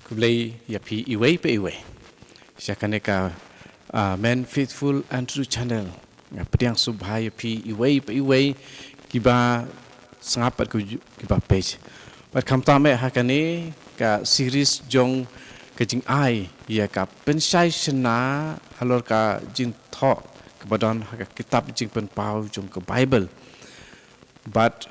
Kublai ya pi iway pe iway. Siya kaneka Men Faithful and True Channel. Nga pediang subhay ya pi iway pe iway kiba sangapat ku kiba page. Pat kam tame hakane ka series jong ka jing ai ya ka pensai sena halor ka jing tho kebadan ka kitab jing pen pau jong ka Bible. But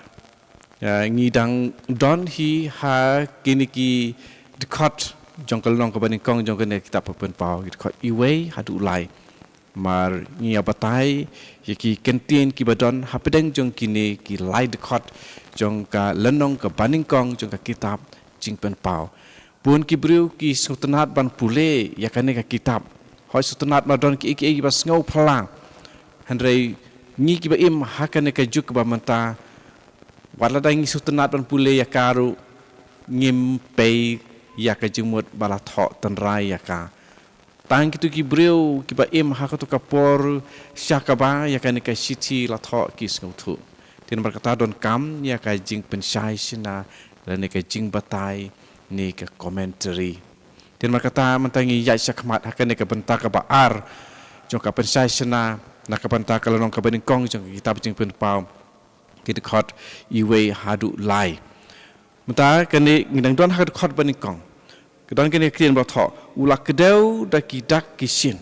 ngidang don hi ha kiniki dekat jongkal long kebaning kong jongkal ne kitab pen pau dekat iway hadu lai mar ngia batai yaki kentien ki badon hapedeng jong kini ki lai dekat jong ka lenong ke baning kong jong ka kitab jing pen pau pun ki briu ki sutenat ban pule yakane ka kitab hoi sutenat madon ki iki bas ngau phalang handrei ngi ki ba im hakane ka juk ba menta wala dang sutenat ban pule yakaru ngim pe yaka jumut bala tho tanrai yaka tang kitu ki breu ki ba im hakatu kapor syakaba yakane ka siti la tho ki sngutu tin berkata don kam yaka jing pensai sina dan ka jing batai ni ka commentary tin berkata mentangi ya syakmat hakane ka benta ka baar jong ka pensai sina na ka benta ka lonong ka bening kong jong kitab jing pen pau ki dekat iwe hadu lai menta kene ngidang don hadu khot bening kong kedon kene krian ba tho ulak kedau daki dak kisin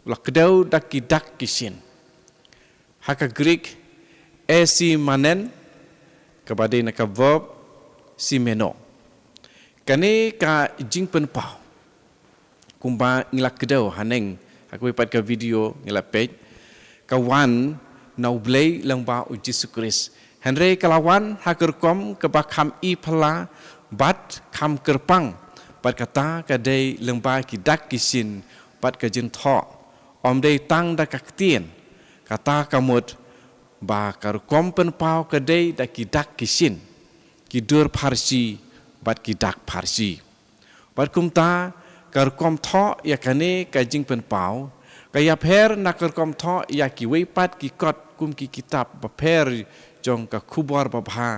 ulak kedau daki dak kisin haka Greek esi manen kabade na ka verb simeno kane ka jing pen pau kumba ngilak kedau haneng aku ipat ka video ngilak page kawan nau blei lang ba u Jesus Christ Henry kalawan haker kom ke bakam i phala bat kam kerpang pat kata kadai lengba ki dak kisin pat ka jin tho om dei tang da kaktien kata kamut ba kar kompen pau kadai da ki dak kisin ki dur parsi bat ki dak parsi pat kumta kar kom tho ya kane ka jing pen pau kaya pher na kar kom tho ya ki wei pat ki kot kum ki kitab ba pher jong ka khubor ba bha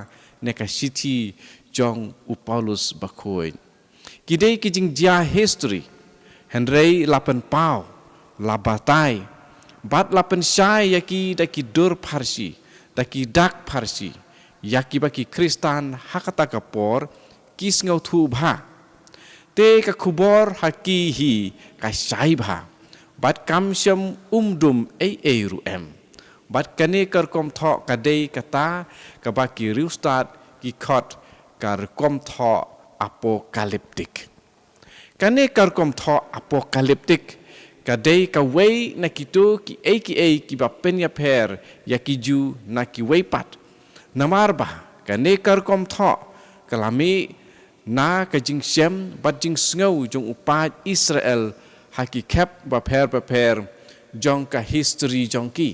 ne ka siti jong u Paulus ba khoi kidei ki jing jia history Henry lapen pau labatai bat lapen syai yaki daki dur parsi daki dak parsi yaki baki Kristan hakata kapor kis ngau thu bha te ka khubor haki hi ka syai bha bat kam syam umdum ai ruem bat kane kar kom tho kadei kata ka baki riustat ki khot kar kom tho apokaliptik kane kar kom tho apokaliptik kadei ka wei na kitu ki ki ba penya pher ya ki ju na ki wei pat namar ba kane kar kom tho kalami na ka jing sem bat jing sngo jong upat Israel haki kep ba pher jong ka history jong ki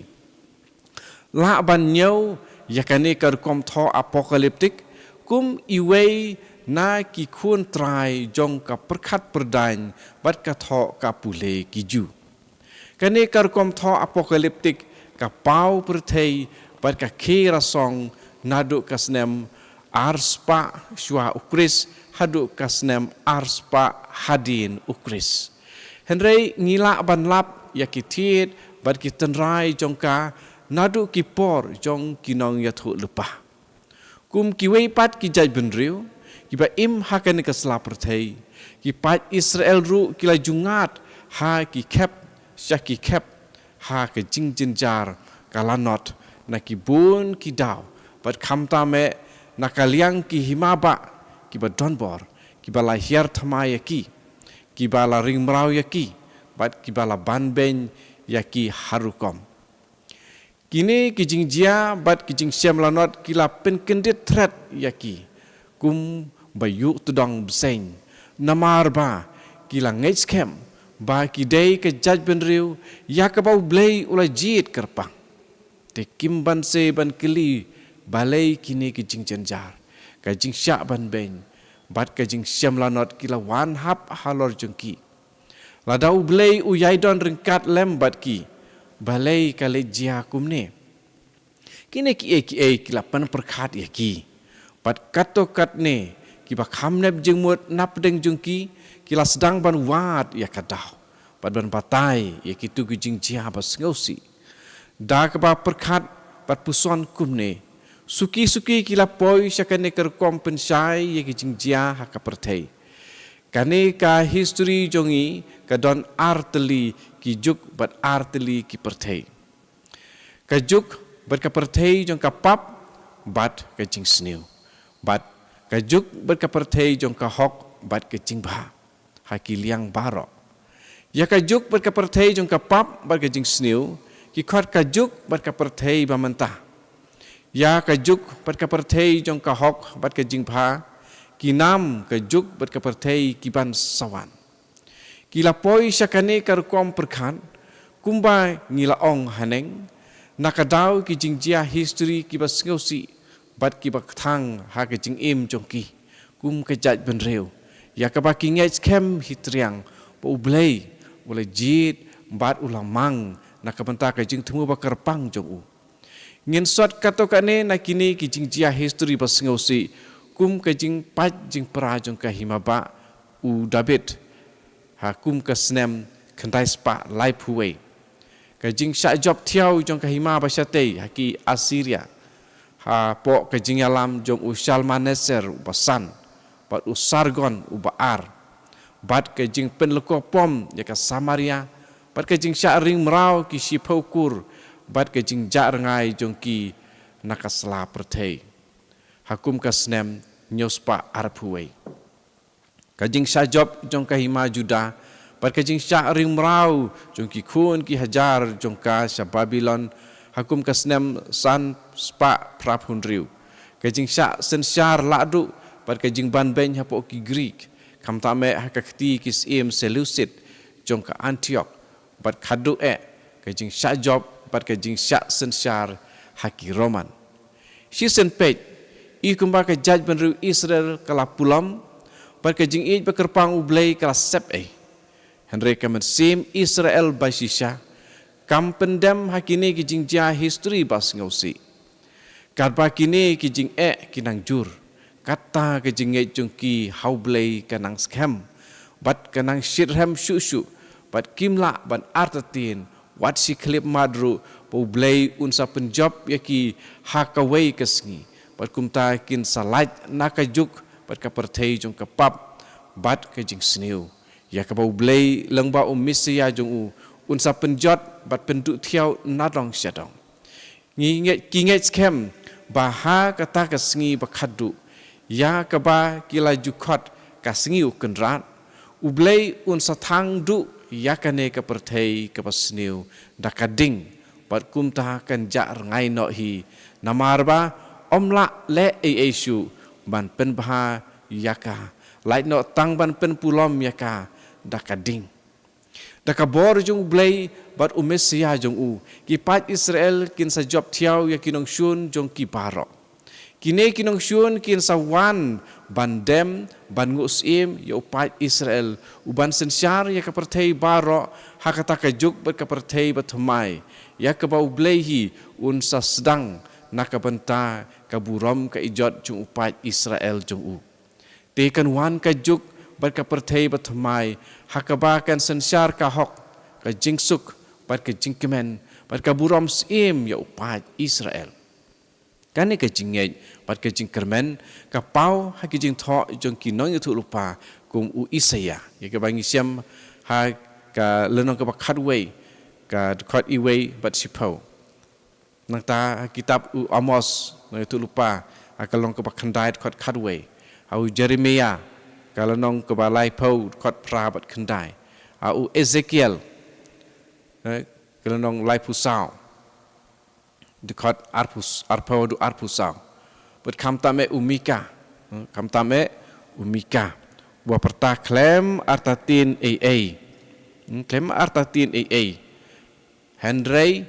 la ban nyau ya kane kar kom tho apokaliptik kum iwei na ki khun trai jong ka perkhat perdain bat ka tho ka pule ki ju kane kar kom tho apokaliptik ka pau perthei bat ka khira song nadu kasnem arspa shwa ukris hadu kasnem arspa hadin ukris henrei ngila ban lap ya ki thiet bat ki tenrai jong ka nadu ki por jong kinong ya thu lupa kum ki wei pat ki jai benriu ki ba im hakan ka slap perthei ki pat Israel ru ki la jungat ha ki kep syaki kep ha ke jing jin jar kalanot na ki bun ki daw pat khamta me na kaliang ki himaba ki ba donbor ki ba la hiar thamai ki ba la ring mrau ki bat ki ba la banben ki harukom kini ki jing jia bat ki jing syam lanot ki la pen kendit threat ki kum bayu tudang bseng namar ba ki la ngej kem ba ki dei ke judgment riu ya ka bau blei ula jit kerpang te kim ban se ban kili balai kini ki jing jenjar ka jing sya ban ben bat ka jing syam lanot ki la wan hap halor jengki la dau blei u yai don ringkat lem bat ki balai kale jia kumne kini ki la pan perkhat ki pat kato kat ne kiba khamnep jeng mut nap deng jungki kila sedang ban wat ya kadau ban batai ya kitu ki jing jia bas ngosi da kaba perkat bat puson kumne suki kila poi syakane ker kompensai ya ki jing jia haka pertai kane ka history jongi ka don arteli ki juk bat arteli ki pertai ka juk bat ka pertai jong ka pap bat ka jing sniu bat ka juk bat ka pertai jong ka hok bat ka jing ba haki liang barok ya ka juk bat ka pertai jong ka pap bat ka jing sniu ki khot ka juk bat ka pertai ba mentah ya ka juk bat ka pertai jong ka hok bat ka jing ba ki nam ka juk bat ka pertai ki ban sawan ki la poi syakane kar kom perkhan kumba ngila ong haneng nakadau ki jing jia history ki bas ngosi bat ki bak thang ha ka jing im jong ki kum ka jaj ben reu ya ka ba ki ngai kem hitriang po blei boleh jit bat ulang mang nak benta ka jing thumu ba kerpang jong u ngin sot kato kane na kini ki jing jia history bas ngosi kum ka jing pat jing pra jong ka himaba u David ha kum ka snem khandai spa life huwei ka jing sha job thiau jong ka hima ba syate haki Assyria ha po ka jing alam jong u Shalmaneser basan bat u Sargon u Baar bat ka jing pen leko pom ya ka Samaria bat ka jing sha ring mrau ki Shipaukur bat ka jing ja rangai jong ki nakasla perthei hakum ka snem nyospa arpuwei ka jing sha job jong ka hima Juda bat ka jing sha ring mrau jong ki khun ki hajar jong ka sha Babylon hakum ka snem san spa prapun riu ka jing sha sen syar ladu bat ka jing ban ben hapo ki Greek kam ta me ha ka khti ki sim Seleucid jong ka Antioch bat khadu ka jing sha job bat ka jing sha sen syar haki Roman si sen pej i kumba ka jaj ben riu Israel kala pulam bat ka jing ij bekerpang ublei kala sep Henry kamen sim Israel basisha kam pendem hakini ki jing jia history bas ngosi kat ba kini ki jing kinang jur kata ki jing jung ki haublei kanang scam bat kanang shirham shushu bat kimla ban artatin wat si klip madru ublei unsa penjob yaki hakawei kesngi bat kumta kin salaj nakajuk bat ka perthei jong ka pap bat ka jing sniu ya ka ublei lengba misia jong u unsa penjot bat penduk thiau nadong syadong kinget scam baha kata kesngi bakhadu ya ka ba kila jukot kasngi ukenrat ublei unsa thang du ya kane ka perthei ka pasniu dakading bat kumta kan ja rangai no hi namarba omla le esu ban pen bha yaka lai no tang ban pen pulom yaka dakading dakabor jung blei bat umesia jung u ki pat Israel kin sa job thiau ya kinong shun jong ki barok kine kinong shun kin sa wan bandem ban ngusim ya upat Israel uban sensyar ya ka perthei baro hakata ka juk bat ka perthei bathmai ya ka bau bleihi unsa sedang nakabenta ka buram ka ijot jung upat Israel jung u tekan wan ka juk bat ka perthei bathmai hakaba kan sensyar ka hok ka jingsuk bat ka jingkemen bat ka buram sim ya upat Israel kane ka jingej bat ka jingkermen ka pau ha ki jing tho jong ki nong tu lupa kum u Isaya ya ka bangi siam ha ka lenong ka bakhatwei ka khot iwei bat sipau nang ta kitab u Amos nong tu lupa akalong ka bakhandai khot khatwei au Jeremia ka lenong ka balai pau khot pra bat khandai au Ezekiel ka lenong lai pusau dekat arpau du arpusau but kamtame umika wa perta klem artatin klem artatin Henry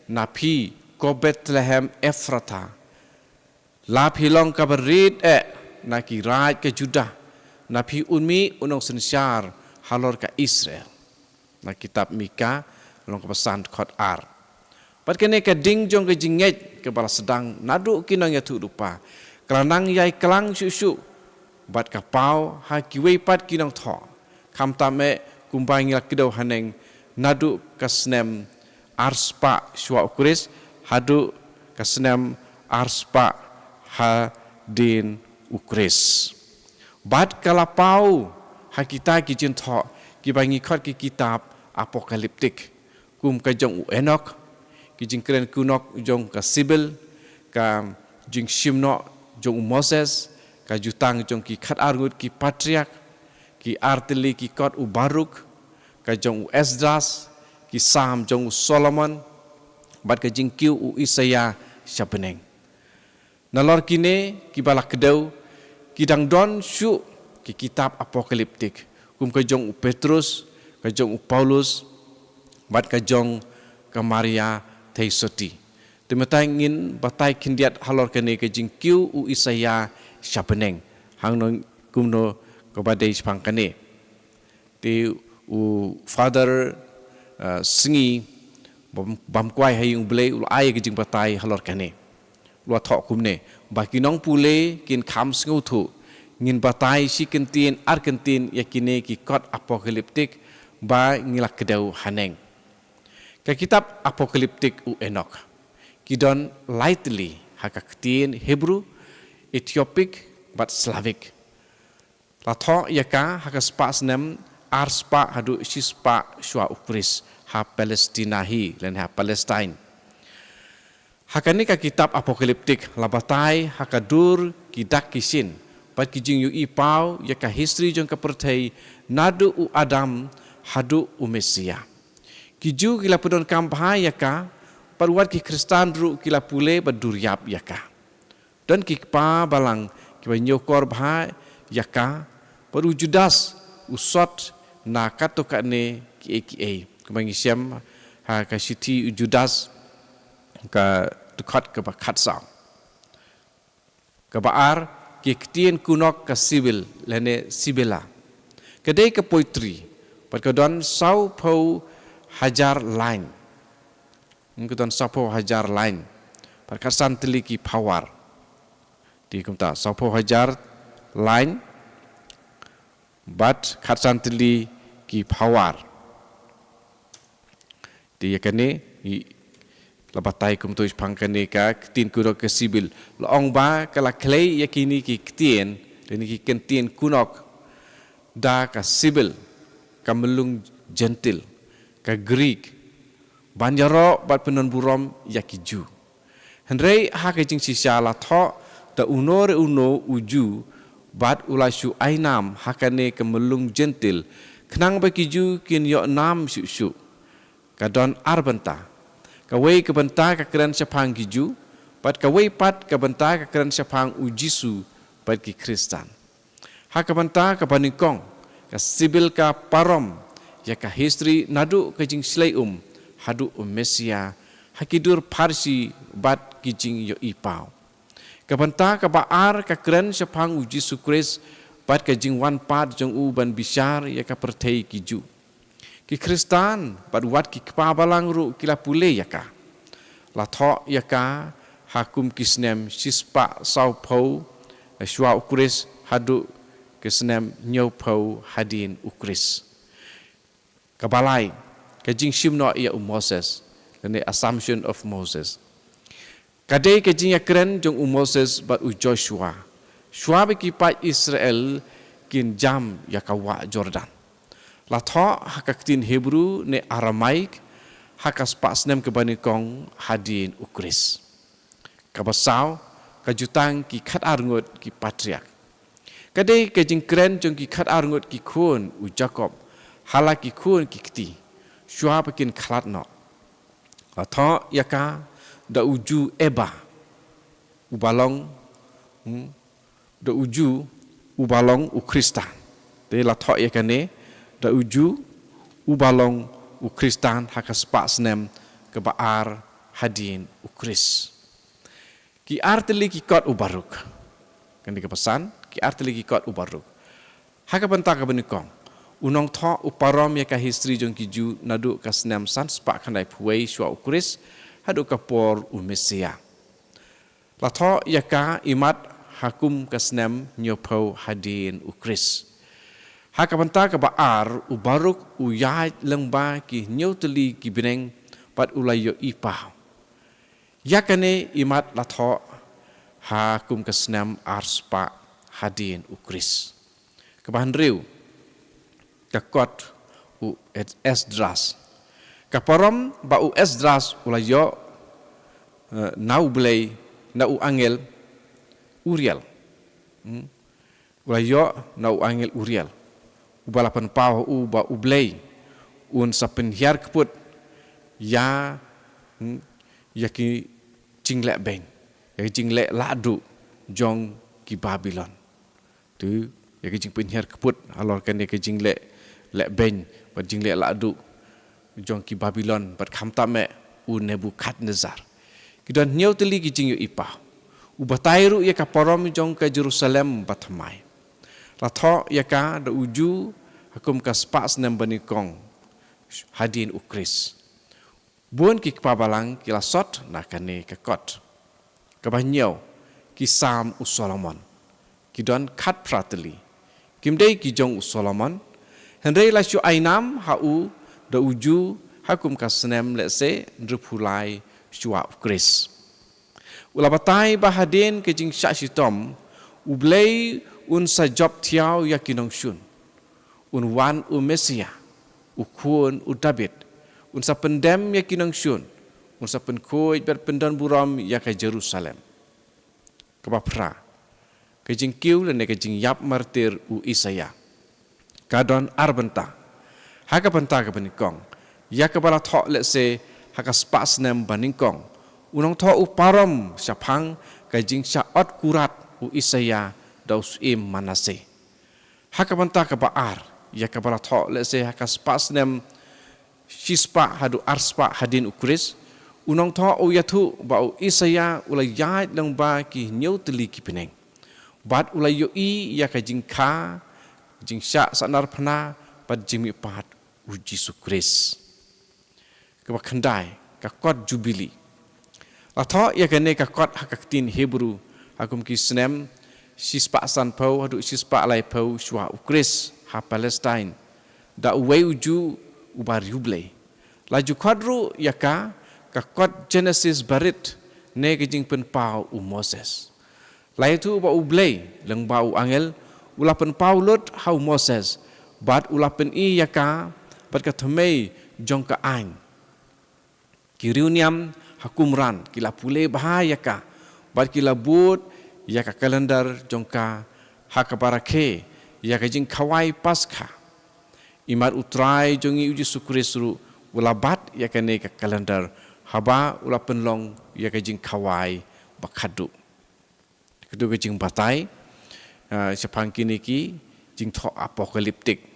napi ko Bethlehem Ephrata la pilong kabarit na ki raj ke Judah napi unmi unong sensyar halor ka Israel na kitab Mika long kepesan khot ar pat kene ka ding jong ke jinget ke bala sedang nadu kinang ya tu rupa kelanang yai kelang susu bat kapau ha kiwei pat kinong tho kam tame kumbai ngila kidau haneng nadu kasnem arspa shwa ukris hadu kasnem arspa ha din ukris bat kalapau ha kita kijin tho kibangi khot ki kitab apokaliptik kum ka jong Enok kijing kren kunok jong ka Sibil ka jing Shimno jong Moses ka jutang jong ki khat argut ki patriark ki artili ki kot Baruk ka jong Esdras ki Sam jong Solomon bat ka jing kiu Isaiah Shapeneng nalor kine ki balak kedau kidang don syu ki kitab apokaliptik kum ka jong Petrus ka jong Paulus bat ka jong ka Maria Theisoti temetai ngin batai kindiat halor kene ka jing kiu Isaiah Shapeneng hang no kumno ka badai spang kane ti father singi bam kwai hayung ble ul ai ka jing batai halor kane lo tho kumne ba kinong pule kin kham sngu thu ngin batai si kentin arkentin yakine ki kot apokaliptik ba ngilak kedau haneng ka kitab apokaliptik Enok kidon lightly hakaktin Hebrew Ethiopic but Slavic la tho yaka hakaspa snem arspa hadu sispa shwa ukris ha Palestina hi len ha Palestine hakani ka kitab apokaliptik labatai hakadur kidak kisin pat kijing yu ipau yaka history jong ka perthai nadu Adam hadu Mesia kiju kila pudon kampha yaka parwat ki Kristan ru kila pule baduryap yaka dan ki pa balang ki nyokor bha yaka paru Judas usot na katokane ki kumangi siam ha ka siti Judas ka dekat ke bakhatsa ka baar ki ktien kunok ka Sibil lene Sibela kedai ke poetry perkedon sau pau hajar line ngkedon sau pau hajar line perkasan teliki power di kumta sau pau hajar line but khatsan teli ki power di yakane labatai kum tu pangkane ka tin kunok ke Sibil loong ba kala klei yakini ki ktien dan ki kentien kunok da ka Sibil ka melung gentil ka Greek banjaro bat penon burom yakiju henrei ha ka jing sisa la tho da uno uju bat ulashu ainam hakane ka melung gentil knang ba kiju kin yo nam syu ka don arbanta kawai ke benta ka keren sepang kiju pat kawai pat ka benta ka keren sepang ujisu pat ki Kristan ha ka benta ka banikong ka Sibil ka parom ya ka history nadu ka jing slai hadu Mesia hakidur Parsi bat kijing yo ipau ka benta ka baar ka keren sepang ujisu Kris pat ka jing wan pat jong ban bishar ya ka perthei kiju ki Kristan bat wat ki pabalang ru kila pule yaka la tho yaka hakum kisnem sispa sau pau shwa ukris hadu kisnem nyau pau hadin ukris kabalai ka jing shimno ya Moses the assumption of Moses kadai ka jing yakren jong Moses bat Joshua shwa ki pa Israel kin jam yakawa Jordan la tho hakaktin Hebrew ne Aramaik hakas pasnem ke banikong hadin ukris kabasau kajutang ki khat arngot ki patriark kadai ke jingkren jong ki khat arngot ki khun Jacob hala ki khun ki kti shwa pakin khalat no la tho yaka da uju eba ubalong da uju ubalong ukristan te la tho yakane da uju ubalong ukristan hakas pasnem ke baar hadin ukris ki arteli ki kot ubaruk kan dikepesan ki arteli ki kot ubaruk haka benta ka benikong unong tho uparom ya ka history jong kiju nadu ka snam san spa khandai phuai shwa ukris hadu ka por Mesia la tho ya ka imat hakum kasnem nyopau hadin ukris. Hakapanta ka baar ubaruk uyaj lengba ki nyoteli ki bineng pat ulayo ipah. Yakane imat latho hakum kasnem arspa hadin ukris. Kabahan riu kakot u Esdras. Kaparam ba u Esdras ulayo nau belai nau angel Uriel. Ulayo nau angel Uriel. Ubalapan pau uba ublay un sa penhiar keput ya ki jinglek ben ya jinglek ladu jong ki Babylon tu ya ki jing penhiar keput alor kan ya ki jinglek lek ben bat jinglek ladu jong ki Babylon bat khamta me un Nebukadnezar kidan nyau teli ki jing yu ipah ubatairu ya ka parom jong ka Jerusalem batmai latho yaka da uju hakum kaspas nem banikong hadin ukris bun ki pabalang kila sot nakane kakot kabanyau ki Sam u Solomon kidon khat prateli kimdei ki jong u Solomon henrei la shu ainam hau da uju hakum kasnem lese ndrupulai shua ukris ulabatai bahadin ke jing syashitom ublei un sa job tiao ya kinong shun un wan u Mesia u kun u David un sa pendem ya kinong shun un sa penkoi ber pendan buram ya ka Jerusalem kabapra ke jing kiu le ne ke jing yap martir u Isaya kadon arbenta haka penta ka benikong ya ka bala tho le se haka spas nem baningkong unong tho u param syapang ka jing sya ot kurat u Isaya daus im Manase. Haka banta ka baar, ya ka bala tho le se haka spas nem shispa hadu arspa hadin ukris, unong tho o yathu ba o Isaya ulai yait lang ba ki nyau teli ki pineng. Bat ulai yo i ya ka jingka, jingsya sanar pana pat jimi pat u Jisu Kris. Ka bakandai ka kot jubili. Latho ya ka ne ka kot haka tin Hebrew hakum ki snem sispa san pau hadu sispa lai pau shua ukris ha Palestine da uwe uju ubar yuble laju kwadru yaka ka kot Genesis barit ne ke jing pen pau u Moses lai tu ba uble leng ba u angel ulapen pau lot hau Moses bat ulapen i yaka bat ka thmei jong ka ain kiriuniam hakumran kila pule bahaya ka bat kila but ya ka kalendar jongka hakabarake ya ka jing kawai paskha imat utrai jongi uji sukrisru ulabat ya ka ne ka kalendar haba ula penlong ya ka jing kawai bakhadu kedu ka jing batai sepang kini ki jing tho apokaliptik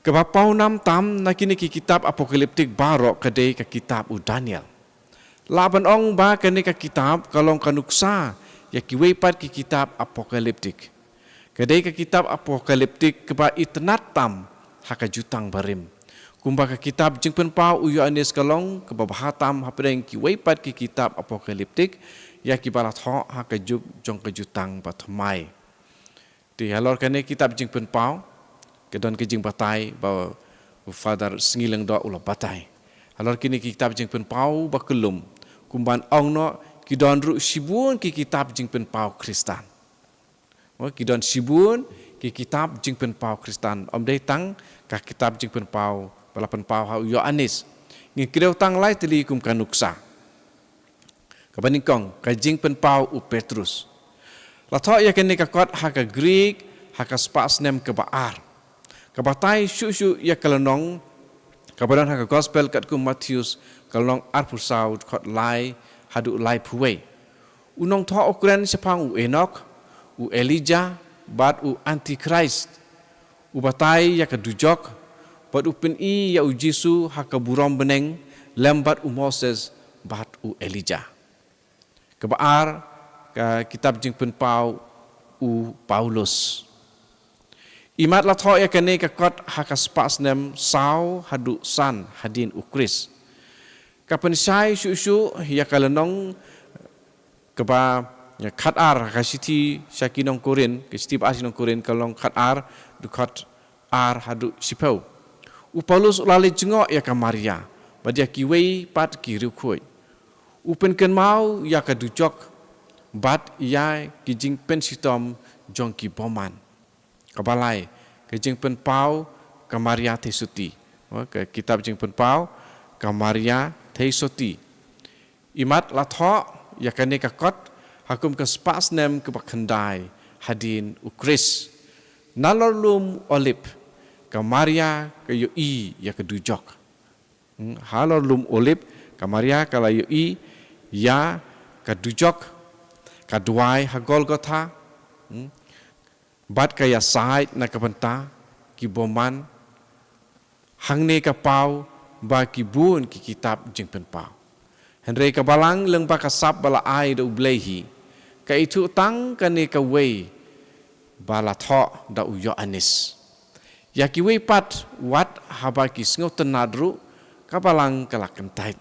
kebapau nam tam na kini ki kitab apokaliptik barok kadai ka kitab u Daniel laban ong ba kene ka kitab kalong kanuksa ya kiwepat ki kitab apokaliptik kadai ka kitab apokaliptik keba itnat tam haka jutang barim kumba ka kitab jingpen pau u Yohanes kalong keba bahatam hapreng kiwepat ki kitab apokaliptik ya kibalat ho haka juk jong ka jutang patmai ti halor kene kitab jingpen pau kedon ke jing batai ba father sngileng do ulo batai halor kini kitab jingpen pau bakelum kumban ong no kidon ru sibun ki kitab jingpen pau Kristan. Kidon sibun ki kitab jingpen pau Kristan. Om dei tang ka kitab jingpen pau balapan pau hau Yohanes. Ngi kireu tang lai teli kum kanuksa. Kabaningkong ka jingpen pau u Petrus. Latho ya kene ka kot haka Greek haka spas nem ke baar. Kabatai syu ya kalenong kabadan haka gospel kat kum Matius kalong arpusau kot lai hadu lai puwe unong tho okren sepang u Enok u Elijah bat u Antichrist u batai ya kadujok bat u pen i ya u Jisu haka burom beneng lembat u Moses bat u Elijah kebaar ka kitab jing pen pau u Paulus imat la tho ya kene ka kot haka spas nem sau hadu san hadin u Kris kapan sai syu ya kalenong keba ya khat ar ka siti syakinong korin ke siti asinong korin kalong khat ar du khat ar hadu sipau u Paulus ulale jengok ya ka Maria badia ki wei pat ki riu khoi u pen ken mau ya ka du jok bat ya ki jing pen sitom jong ki boman ka balai ke jing pen pau ka Maria te suti ke kitab jing pen pau ka Maria te suti imat la tho ya ka ne ka kot hakum ka spas nem ke bakhandai hadin ukris nalorlum olip ka Maria ka yo i ya ka dujok halorlum olip ka Maria ka la yo i ya ka dujok ka duai ha Golgotha bat ka ya sai na ka banta ki boman hangne ka pau ba ki bun ki kitab jing pen pau Henry ka balang leng ba ka sap bala ai da ublehi ka itu tang ka ne ka wei bala tho da uyo anis ya ki wei pat wat haba ki sngo tenadru ka balang kala kentai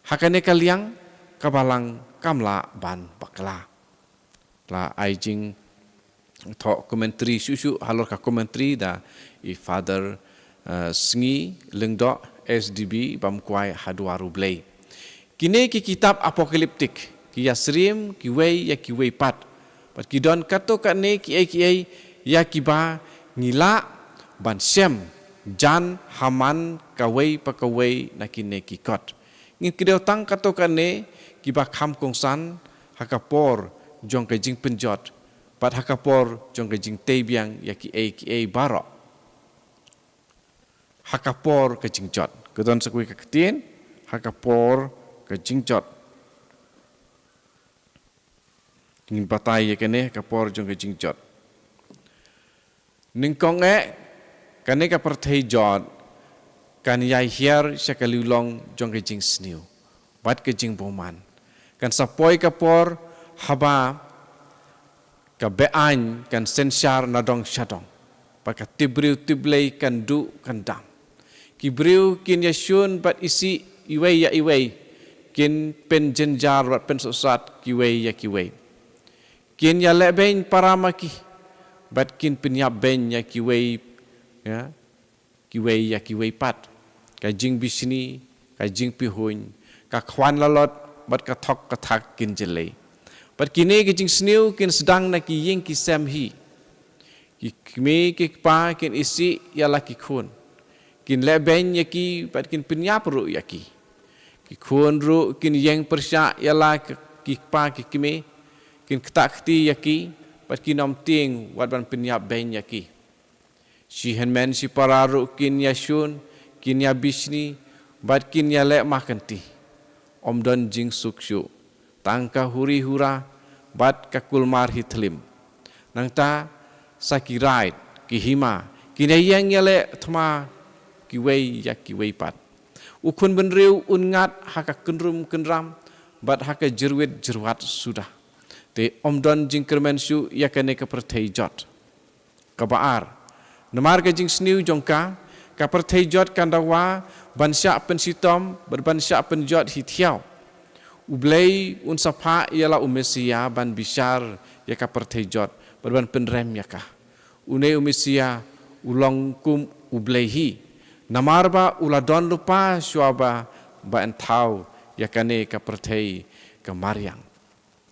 hakane ka liang ka balang kamla ban bakla la ai jing tho commentary susu halor ka commentary da I father sngi lengdo SDB bam kwai hadwaru blei kini ki kitab apokaliptik ki yasrim ki wei ya ki wei pat ki don kato ka ne ki ai ya ki ba ngila ban sem jan haman ka wei pa ka wei na ki ne ki kot ngin ki deu tang kato ka ne ki ba kham kong san hakapor jong ka jing penjot pat hakapor jong ka jing tebiang ya ki ai baro hakapor ka jing jot kedon sakui ka ketien hakapor ka jingjot ngin patai ye kene ka por jong ka jingjot ning kong kane ka perthei jot kan yai hiar sakali long jong ka jing sniu bat ka jing boman kan sapoi ka por haba ka bean kan sensyar nadong syadong paka tibriu tiblei kan du kan dam kibriu kin yasyun bat isi iwei ya iwei kin pen jenjar wat pen sosat kiwei ya kiwei kin ya leben paramaki bat kin penyap ben ya kiwei ya kiwei pat ka jing bisni ka jing pihun ka khwan lalot bat ka thok ka thak kin jelei bat kini ki jing sniu kin sedang na ki ying ki sem hi ki kme ki pa kin isi ya la ki khun kin leben ya ki bat kin penyap ru ya ki khun ru kin yang persya ialah ki pa ki kime kin ketak kti yaki pat kin om ting wat ban penyap ben yaki si henmen si pararu kin yasun kin ya bisni bat kin ya le makanti om don jing sukshu tangka huri hura bat ka kulmar hitlim nangta sakirai ki hima kin yang ya le thma ki wei yaki wei pat ukun benriu ungat haka kenrum kenram bat haka jerwit jerwat sudah te omdon jingkermen su yakane ka perthei jot ka baar namar ka jing sniu jongka ka perthei jot kandawa bansya pensitom berbansya penjot hithiau ublei un sapa ialah umesia ban bishar ya ka perthei jot berban penrem yaka une umesia ulong kum ubleihi namarba uladon lupa syuaba ba entau yakane ka perthei ka Maryam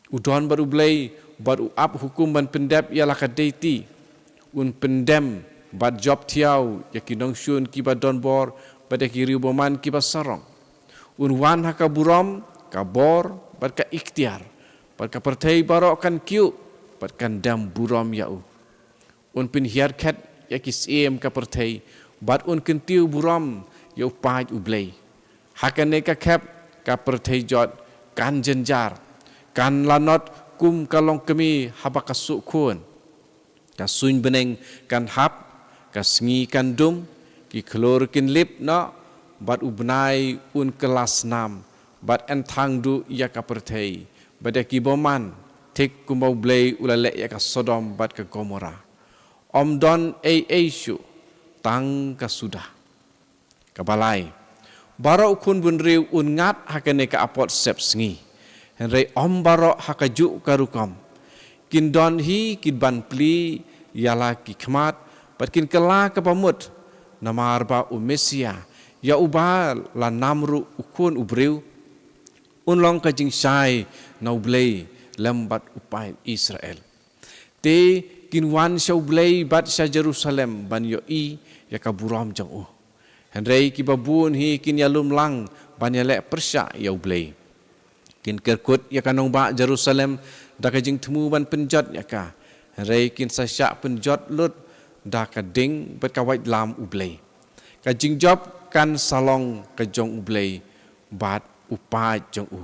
udon baru blei baru up hukum ban pendep ialah ka deiti un pendem bad job tiau yakinong syun ki ba don bor pada ki riu boman ki ba sarong un wan haka burom ka bor bad ka ikhtiar bad ka perthei barok kan kiu bad kan dam burom yau un pin hiar khat yakis em ka perthei bat un kentiu buram ya upai ublei hakane ka khap ka perthei jot kan jenjar kan lanot kum kalong kemi habaka su khun ka suin beneng kan hap ka sngi kan dum ki khlor kin lip no bat ubnai un kelas 6 bat enthang du ya ka perthei bada ki boman thik kumbau blei ulale ya ka Sodom bat ka Gomora omdon shu tang ka sudah kabalai barau kun bunriu ungat hakane ka apot sep sngi Henry ombaro hakaju karukom. Kin don hi kin ban pli yala ki khmat pat kin kala kapamut namar ba u Mesia ya uba la namru ukun ubriu unlong ka jing sai na ublei lembat upai Israel. Te kin wan sha ublei bat sha Jerusalem ban yo i ya kaburam jang u. Henry ki babun hi kin yalum lang ban ya le persya ya ublei. Kin kerkut ya kanong ba Jerusalem da ka jing temu ban penjot ya ka. Henry kin sa sya penjot lut da ka ding bet ka wait lam ublei. Ka jing job kan salong ka jong ublei bat upa jong u.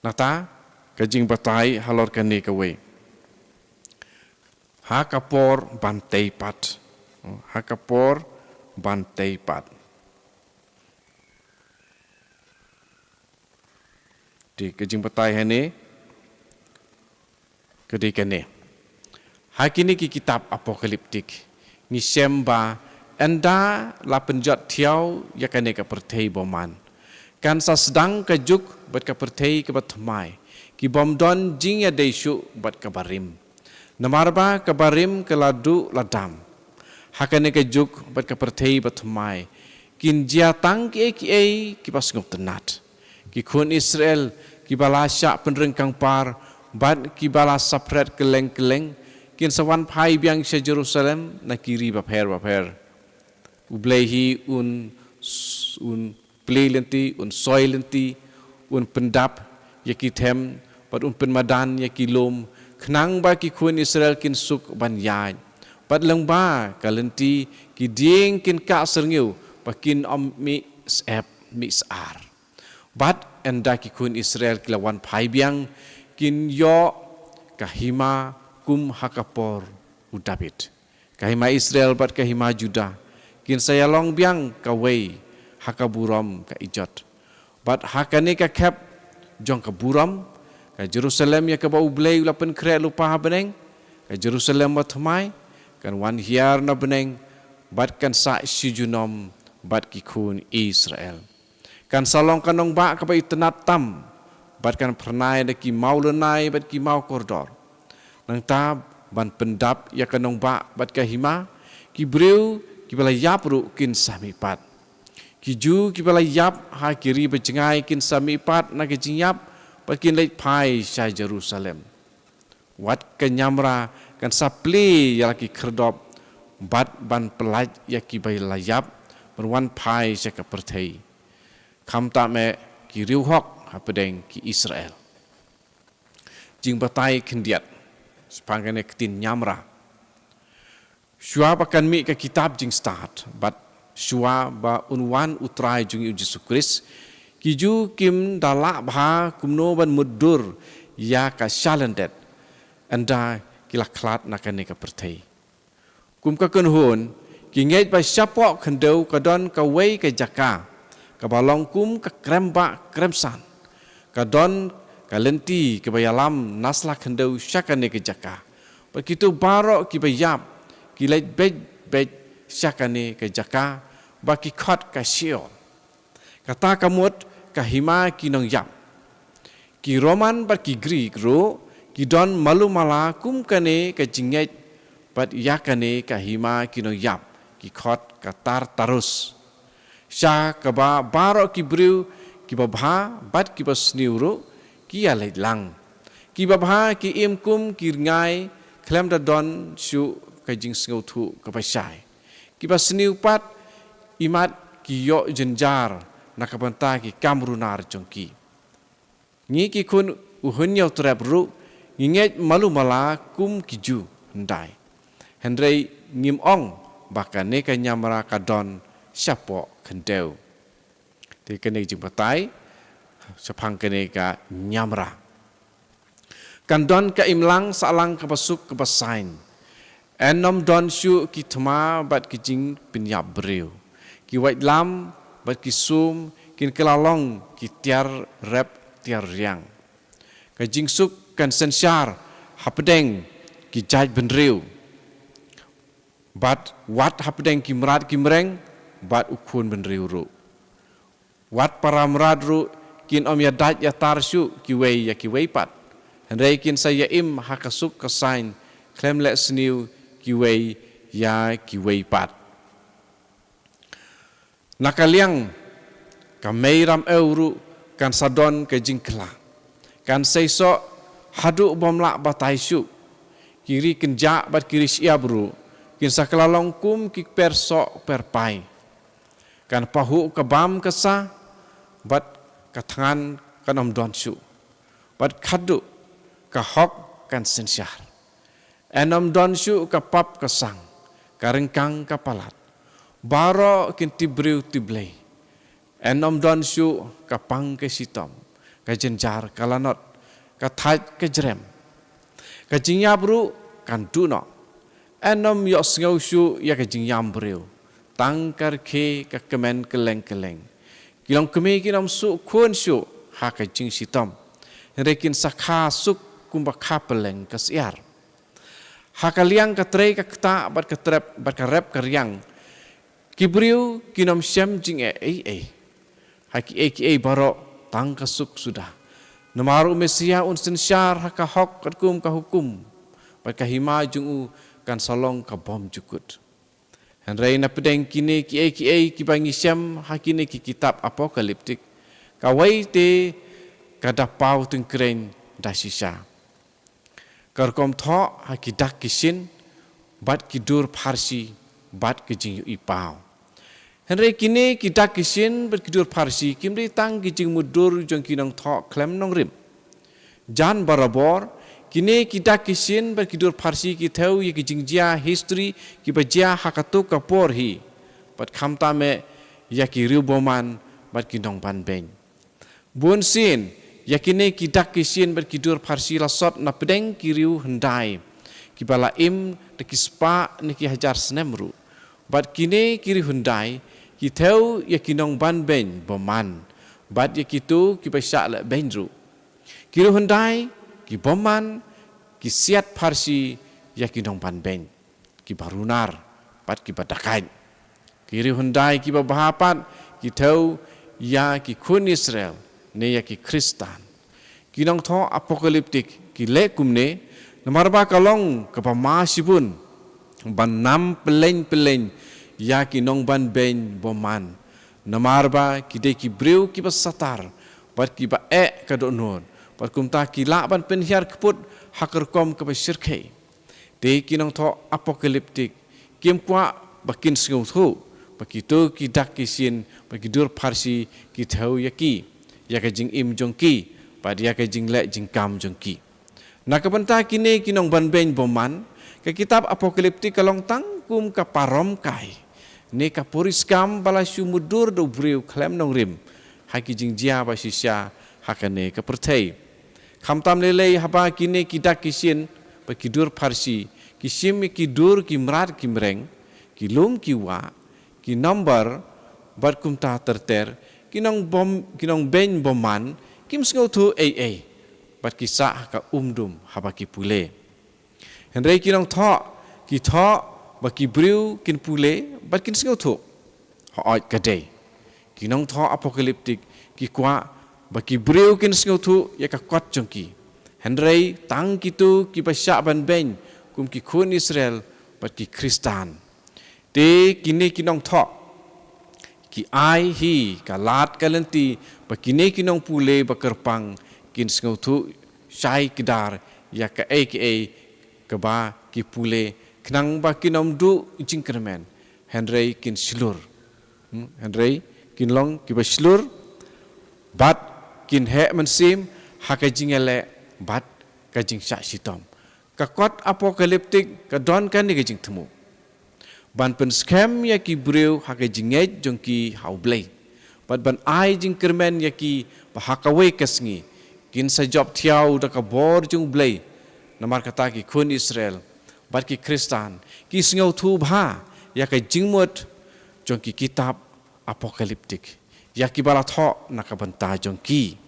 Nata ka jing batai halor ka ne ka we. Ha kapor bantai pat. Ha kapor bantai pat. Di ka jing batai hane kedikane. Hakini ki kitab apokaliptik ni semba anda la penjat tiau ya kane ka pertei boman kan sa sedang ka juk bat ka pertei ka batmai ki bom don jing ya desu bat ka barim namarba ka barim ka ladu ladam hakane ka juk bat ka pertei batmai kin jia tang ki pas ngop tenat ki kun Israel ki balasya penrengkang par bat ki bala sapret keleng-keleng kin sawan pai biang se Jerusalem na kiri baper ublehi un play lenti un soy lenti un pendap yaki them bat un penmadan yaki lom khnang ba ki kun Israel kin suk ban yai bat lang ba kalenti ki ding kin ka serngeu pakin om mi sep mi sar bat enda ki kun Israel kilawan pai biang kin yo kahima kum hakapor u David kahima Israel bat kahima Juda kin saya long biang kawei hakaburam ka ijot bat hakane ka kep jong ka buram ka Jerusalem ya ka bau blei lapen kre lupa beneng ka Jerusalem matmai kan wan hiar na beneng bat kan sa sijunom bat ki kun Israel kan salong kanong ba ka bai tenat tam bat kan pernai de ki mau lenai bat ki mau kordor nang ta ban pendap ya kanong ba bat ka hima ki breu ki bala yap ru kin sami pat ki ju ki bala yap ha kiri bejengai kin sami pat na ki jinyap pat kin leit pai sha Jerusalem wat kenyamra kan sapli ya ki kerdop bat ban pelaj ya ki bai layap berwan pai sha ka perthei kham ta me ki riu hok hapedeng ki Israel jing batai kendiat sepangane ketin nyamra shua bakan mi ka kitab jing start but shua ba unwan utrai jung Yesus Kristus kiju kim dala bha kumno ban mudur ya ka shalandet anda kila klat nakane ka perthei kum ka kunhun ki ngej ba syapok khendeu ka don ka wei ka jaka ka balong kum ka kremba kremsan ka don ka lenti ka bayalam nasla khendeu syakane ka jaka begitu barok ki bayap ki leit bej syakane ka jaka ba ki khot ka sio kata kamut ka hima ki nong yap ki Roman ba ki Greek ro ki don malu mala kum kane ka jinget bat yakane ka hima ki nong yap ki khot ka tar tarus sya ka ba barok ki breu ki babha bat ki basniuro ki alai lang ki babha ki im kum ki ngai klem da don shu ka jing sngo thu ka pasai ki basniu pat imat ki yo jenjar nakabanta ki kamrunar jongki ngi ki kun uhun yo trap ru nginget malu mala kum ki ju ndai hendrei ngim ong bakane ka nyamra ka don syapo kendeu ti kene jing batai sepang kene ka nyamra kan don ka imlang salang ka pasuk ka pasain enom don shu ki thma bat ki jing pinyap breu ki wait lam bat ki sum kin kelalong ki tiar rep tiar riang ka jing suk kan sensyar hapdeng ki jaj benreu bat wat hapdeng ki mrat ki mreng bat ukun benreu ru wat para mrat ru kin om ya dat ya tar syu ki wei pat henrei kin saya im hakasuk ka sign klem le sniu ki wei pat nakaliang ka meiram euru kan sadon ke jingkla kan seiso hadu bomla batai syu kiri kenja bat kiri siabru kin saklalong kum ki perso perpai kan pahu kabam kesa bat katangan kan om don syu bat khadu ka hok kan sensyar enom don syu ka pap kesang karengkang kapalat baro kin tibriu tiblei enom don syu ka pang ke sitom ka jenjar kalanot ka thaj ke jrem ka jingyabru kan duno enom yo sngau syu ya ka jingyam breu tangkar ke ka kemen keleng kilong kemi kinom su khun syu ha ka jing sitom rekin sakha suk kumba khapeleng ka siar ha ka liang ka trei ka kta bat ka trep bat ka rep ka riang kibriu kinom syam jing haki baro tang kasuk sudah namaru mesia un sensyar haka hok kum ka hukum bat ka hima jungu kan solong ka bom jukut henrei na pedeng kini ki bangi syam hakine ki kitab apokaliptik ka wai te ka dapau tengkren dasisa karkom tho haki dak kisin bat kidur parsi bat kijing ipau henrei kini kita kisin berkidur parsi kimri tang kijing mudur jong kinong tho klem nong rim jan barabor kini kita kisin berkidur parsi ki theu ye kijing jia history ki bajia hakatu kapor hi pat khamta me ya ki riuboman bat kinong ban beng bun sin ya kini kita kisin berkidur parsi lasot na pedeng kiriu hendai ki bala im de kispa ni ki hajar snemru bat kini kiri hendai ki theu ya kinong ban ben boman bat ya kitu ki pasya la benru ki hundai ki boman ki siat parsi ya kinong ban ben ki barunar bat ki badakai ki hundai ki bahapat ki theu ya ki kun Israel ne ya ki Kristan kinong tho apokaliptik ki le kumne namarba kalong kapamasibun banam peleng ya ki nong ban ben boman namarba ki de ki breu ki basatar bat ki ba ka do non bat kumta ki la ban pen hiar kput hakar kom ka basirke de ki nong tho apokaliptik kim kwa bakin sngau thu bakito ki dak ki sin bakidur parsi ki thau ya ka jing im jong ki bat ya ka jing le jing kam jong ki nakabanta kini ki nong ban ben boman ka kitab apokaliptik kalong tangkum ka parom kai ne ka poriskam bala syumudur do breu klem nong rim haki jing jia ba sisya hakane ka perthei khamtam lele haba kine kidak kisin ba kidur parsi kisim ki dur ki mrat ki mreng ki lum ki wa ki number bat kumta terter kinong ben boman kim sngau thu bat kisah ka umdum haba ki pule henrei kinong tho baki breu kin pule bat kin singau thu hoit kadai kinong tho apokaliptik ki kwa baki breu kin singau thu ya ka kwat jongki henrei tang kitu ki basya ban ben kum ki kun Israel bat ki Kristan te kini kinong tho ki ai hi kalat kalenti bakine kinong pule bakerpang kin singau thu sai kidar ya ka ka ba ki pule knang ba kinom du jingkermen henrei kin silur henrei kin long ki ba silur bat kin he mensim haka jingele bat ka jing sa sitom ka kot apokaliptik ka don kan ni ka jing temu ban pen scam ya ki breu haka jinget jong ki haublei bat ban ai jingkermen ya ki ba haka we kasngi kin sa job thiau da ka bor jong blei namar kata ki kun Israel bat ki Kristan ki singau thu bha ya ka jingmot jong ki kitab apokaliptik ya ki bala tho nakabanta jong ki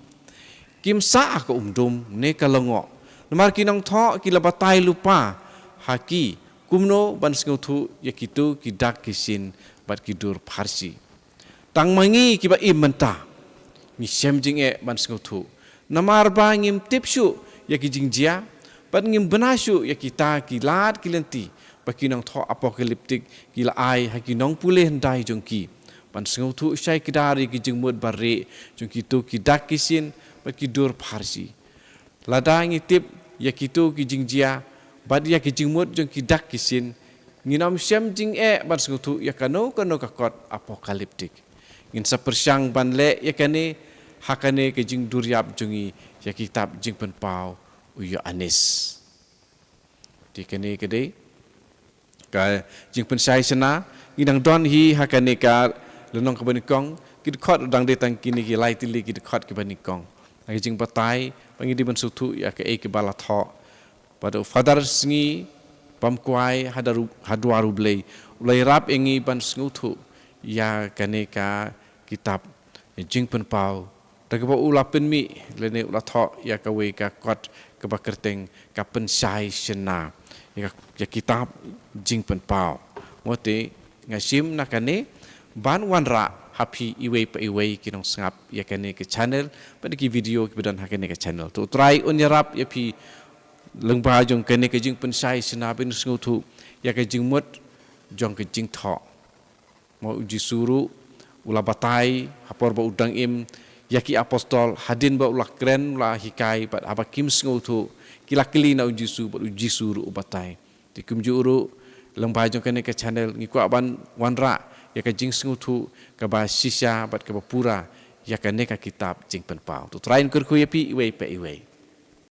kim sa ka umdum ne ka longo namar ki nang tho ki labatai lupa haki kumno ban singau thu ya kitu ki dak kisin bat ki dur parsi tang mangi ki ba imenta ngi sem jing ban sngau thu namar ba ngim tipshu ya ki jing jia ban ngim benashu ya kita ki lat ki lenti ba ki nong tho apokaliptik ki la ai ha ki nong puleh ndai jong ki ban sngau thu shai ki dari ki jing mut bare jong ki tu ki dak kisin ba ki dur pharsi ladangi tip ya ki tu ki jing jia bad ya ki jing mut jong ki dak kisin nginam sem jing ban sngau thu ya kano ka kot apokaliptik ngin sapersyang ban le ya kane hakane ke jing duryap jungi ya kitab jing pen pau uyo anis di kane kede ka jing pen sai sana inang don hi hakane ka lenong ka banikong kid khot dang de tang kini ki lai tili kid khot ki banikong ai jing patai pangi di ban sutu ya ke ke bala tho pada father sngi pam kwai hadwaru blei ulai rap engi ban sngutu ya kane ka kitab jing pen pau Daga ula penmi lene ula tho ya kawe ka kot ka bakerteng ka pensai sena ya kitab jing pen pau mote ngasim nakane ban wanra happy iwe pa iwe kinong sngap ya kane ke channel pada ki video ki badan hakane ke channel tu try unyarap ya pi lengba jong kane ke jing pensai sena ben sngutu ya ke jing mut jong ke jing tho mau uji suru ula batai hapor ba udang im yaki apostol hadin ba ulah kren ulah hikai bat apa kim sngutu kila kili na uji suru ubatai tikum juru lembah jong kene ke channel ngiku aban wanra ya ka jing sngutu ka ba sisya bat ka ba pura ya ka ne ka kitab jing pen pau tu train kurku yapi iwe pe iwe